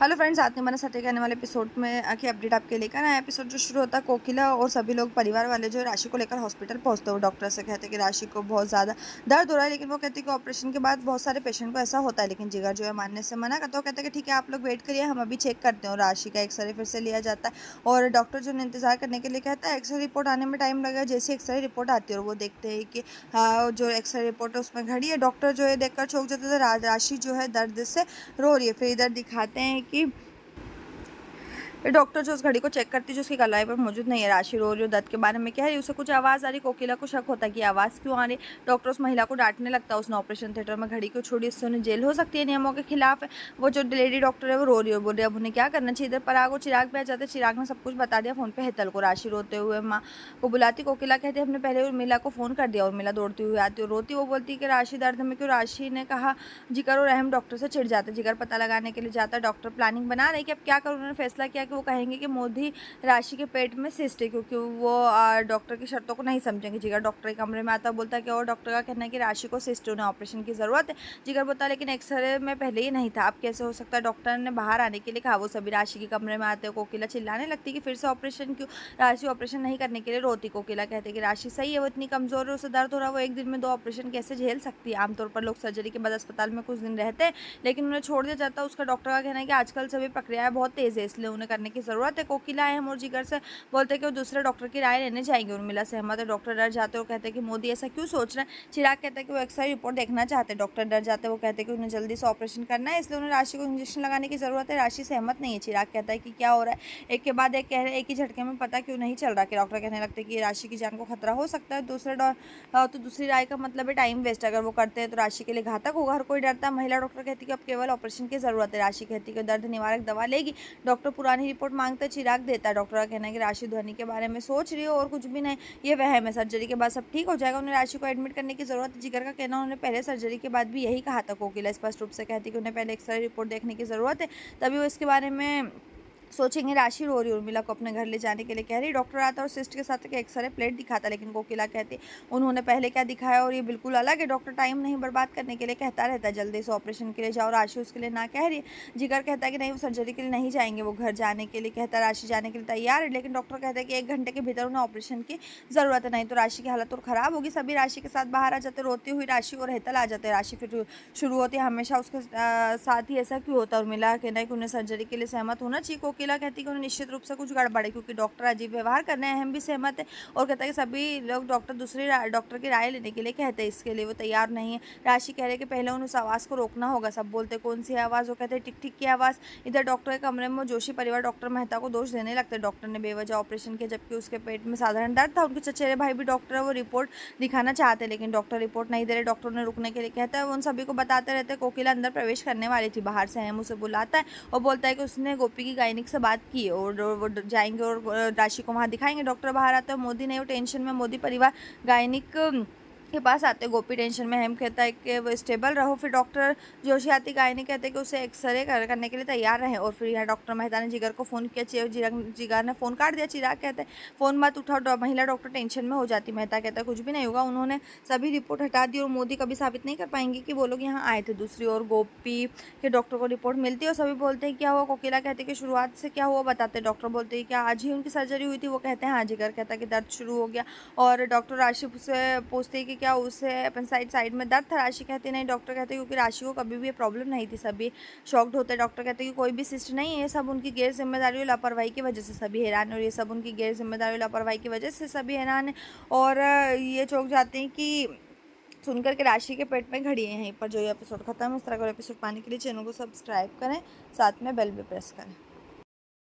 Hello friends, आज मैं साथ ही आने वाले एपिसोड में की अपडेट आपके लेकर आया। एपिसोड जो शुरू होता है, कोकिला और सभी लोग परिवार वाले जो है राशि को लेकर हॉस्पिटल पहुंचते हो। डॉक्टर से कहते हैं कि राशि को बहुत ज़्यादा दर्द हो रहा है, लेकिन वो कहते हैं कि ऑपरेशन के बाद बहुत सारे पेशेंट को ऐसा होता है, लेकिन जिगर जो है मानने से मना करता है। वो कहते हैं कि ठीक है, आप लोग वेट करिए, हम अभी चेक करते हैं। राशि का एक्सरे फिर से लिया जाता है और डॉक्टर जो है इंतजार करने के लिए कहता है। एक्सरे रिपोर्ट आने में टाइम लगेगा। जैसे एक्सरे रिपोर्ट आती है और वो देखते हैं कि जो एक्सरे रिपोर्ट है उसमें घड़ी है। डॉक्टर जो है देखकर चौंक जाता है। राशि जो है दर्द से रो रही है। फिर इधर दिखाते हैं कि फिर डॉक्टर जो उस घड़ी को चेक करती है जो उसकी कलाई पर मौजूद नहीं है। राशि रो रही हो, दर्द के बारे में कह रही है, उसे कुछ आवाज़ आ रही। कोकिला को शक होता है कि आवाज़ क्यों आ रही। डॉक्टर उस महिला को डांटने लगता है, उसने ऑपरेशन थिएटर में घड़ी क्यों छोड़ी, इससे उन्हें जेल हो सकती है, नियमों के खिलाफ है। वो जो लेडी डॉक्टर है वो रो रही है, बोल रही है अब उन्हें क्या करना चाहिए। इधर पराग और चिराग भी आ जाते हैं। चिराग ने सब कुछ बता दिया फ़ोन पे हेतल को। राशि रोते हुए माँ को बुलाती। कोकिला कहती है हमने पहले उर्मिला को फ़ोन कर दिया। उर्मिला दौड़ती हुई आती और रोती। वो बोलती है कि राशि दर्द में क्यों। राशि ने कहा जिगर और रहम डॉक्टर से चिढ़ जाते। जिगर पता लगाने के लिए जाता है। डॉक्टर प्लानिंग बना रहे कि अब क्या करूँ। उन्होंने फैसला किया कि वो कहेंगे कि मोदी राशि के पेट में सिस्ट है, क्योंकि वो डॉक्टर की शर्तों को नहीं समझेंगे। जिगर डॉक्टर के कमरे में आता बोलता है कि और डॉक्टर का कहना है कि राशि को सिस्ट है, उन्हें ऑपरेशन की ज़रूरत है। जिगर बोलता है लेकिन एक्सरे में पहले ही नहीं था, अब कैसे हो सकता है। डॉक्टर ने बाहर आने के लिए कहा। वो सभी राशि के कमरे में आते हैं। कोकिला चिल्लाने लगती कि फिर से ऑपरेशन क्यों। राशि ऑपरेशन नहीं करने के लिए रोती। कोकिला कहते हैं कि राशि सही है, वो इतनी कमज़ोर है, उसे दर्द हो रहा है, वो एक दिन में 2 ऑपरेशन कैसे झेल सकती है। आमतौर पर लोग सर्जरी के बाद अस्पताल में कुछ दिन रहते हैं, लेकिन उन्हें छोड़ दिया जाता है। उसका डॉक्टर का कहना है कि आजकल सभी प्रक्रियाएं बहुत तेज़ है, इसलिए उन्हें करने की ज़रूरत है। कोकिला अहम और जिगर से बोलते हैं कि वो दूसरे डॉक्टर की राय लेने जाएंगे। उर्मिला सहमत है। डॉक्टर डर जाते हैं और कहते हैं कि मोदी ऐसा क्यों सोच रहे हैं। चिराग कहता है कि वो एक्सरे रिपोर्ट देखना चाहते हैं। डॉक्टर डर जाते हैं। वो कहते हैं कि उन्हें जल्दी से ऑपरेशन करना है, इसलिए उन्हें राशि को इंजेक्शन लगाने की ज़रूरत है। राशि सहमत नहीं है। चिराग कहता है कि क्या हो रहा है। एक के बाद एक कह रहे, एक ही झटके में पता क्यों नहीं चल रहा। कि डॉक्टर कहने लगते हैं कि राशि की जान को खतरा हो सकता है। तो दूसरी राय का मतलब है टाइम वेस्ट। अगर वो करते हैं तो राशि के लिए घातक होगा। हर कोई डरता है। महिला डॉक्टर कहती है कि अब केवल ऑपरेशन की ज़रूरत है। राशि कहती है कि दर्द निवारक दवा लेगी। डॉक्टर पुरानी रिपोर्ट मांगते चिराग देता है। डॉक्टर का कहना है कि राशि ध्वनि के बारे में सोच रही हो और कुछ भी नहीं, ये वहम है, सर्जरी के बाद सब ठीक हो जाएगा। उन्हें राशि को एडमिट करने की जरूरत है। जिगर का कहना उन्होंने पहले सर्जरी के बाद भी यही कहा था। कोकिला स्पष्ट रूप से कहती कि उन्हें पहले एक्सरे रिपोर्ट देखने की जरूरत है, तभी वो इसके बारे में सोचेंगे। राशि रो रही उर्मिला को अपने घर ले जाने के लिए कह रही। डॉक्टर आता और सिस्ट के साथ एक एक्सरे प्लेट दिखाता, लेकिन कोकिला कहती उन्होंने पहले क्या दिखाया और ये बिल्कुल अलग है। डॉक्टर टाइम नहीं बर्बाद करने के लिए कहता रहता है, जल्दी से ऑपरेशन के लिए जाओ। राशि उसके लिए ना कह रही है। जिगर कहता है कि नहीं, वो सर्जरी के लिए नहीं जाएंगे, वो घर जाने के लिए कहता है। राशि जाने के लिए तैयार है, लेकिन डॉक्टर कहता है कि 1 घंटे के भीतर उन्हें ऑपरेशन की ज़रूरत है, नहीं तो राशि की हालत और ख़राब होगी। सभी राशि के साथ बाहर आ जाते। रोती हुई राशि और हेतल आ जाते हैं। राशि फिर शुरू होती है। हमेशा उसके साथ ही ऐसा क्यों होता है। उर्मिला कहना है कि उन्हें सर्जरी के लिए सहमत होना चाहिए। कोकिला कहती है कि उन्हें निश्चित रूप से कुछ गड़बड़ है, क्योंकि डॉक्टर अजीब व्यवहार कर रहे हैं। अहम भी सहमत है और कहता है कि सभी लोग दूसरी डॉक्टर की राय लेने के लिए कहते हैं, इसके लिए वो तैयार नहीं है। राशि कह रहे हैं कि पहले उन उस आवाज़ को रोकना होगा। सब बोलते कौन सी आवाज़। वो कहते हैं टिक टिक की आवाज़। इधर डॉक्टर के कमरे में जोशी परिवार डॉक्टर मेहता को दोष देने लगते हैं। डॉक्टर ने बेवजह ऑपरेशन किया, जबकि उसके पेट में साधारण दर्द था। उनके चचेरे भाई भी डॉक्टर है, वो रिपोर्ट दिखाना चाहते हैं, लेकिन डॉक्टर रिपोर्ट नहीं दे रहे। डॉक्टर ने रुकने के लिए कहता है। वो उन सभी को बताते रहते हैं। कोकिला अंदर प्रवेश करने वाली थी, बाहर से अहम उसे बुलाता है और बोलता है कि उसने गोपी की गायनिक से बात की और वो जाएंगे और राशि को वहाँ दिखाएंगे। डॉक्टर बाहर आता है। मोदी नहीं, वो टेंशन में। मोदी परिवार गायनिक के पास आते। गोपी टेंशन में। अहम कहता है कि वो स्टेबल रहो। फिर डॉक्टर जोशी आती। गायनी कहते हैं कि उसे एक्सरे करने के लिए तैयार रहे। और फिर यहाँ डॉक्टर मेहता ने जिगर को फ़ोन किया। जिगर ने फ़ोन काट दिया। चिराग कहते हैं फ़ोन मत उठाओ। महिला डॉक्टर टेंशन में हो जाती। मेहता कहता है कुछ भी नहीं होगा, उन्होंने सभी रिपोर्ट हटा दी और मोदी कभी साबित नहीं कर पाएंगे कि वो लोग यहाँ आए थे। दूसरी ओर गोपी के डॉक्टर को रिपोर्ट मिलती है और सभी बोलते हैं क्या हुआ। कोकिला कहते हैं कि शुरुआत से क्या हुआ बताते। डॉक्टर बोलते हैं क्या आज ही उनकी सर्जरी हुई थी। वो कहते हैं हाँ। जिगर कहता है कि दर्द शुरू हो गया और डॉक्टर राशि से पूछते हैं कि क्या उसे अपन साइड में दर्द था। राशि कहते नहीं। डॉक्टर कहते क्योंकि राशि को कभी भी ये प्रॉब्लम नहीं थी। सभी शॉक्ड होते। डॉक्टर कहते कि कोई भी सिस्ट नहीं है, ये सब उनकी गैर जिम्मेदारी और लापरवाही की वजह से सभी हैरान है। और ये सब उनकी गैर जिम्मेदारी और लापरवाही की वजह से सभी हैरान है और ये चौंक जाते हैं कि सुनकर के राशि के पेट में घड़ी है। यहीं पर जो ये एपिसोड खत्म है। इस तरह का एपिसोड पाने के लिए चैनल को सब्सक्राइब करें, साथ में बेल भी प्रेस करें।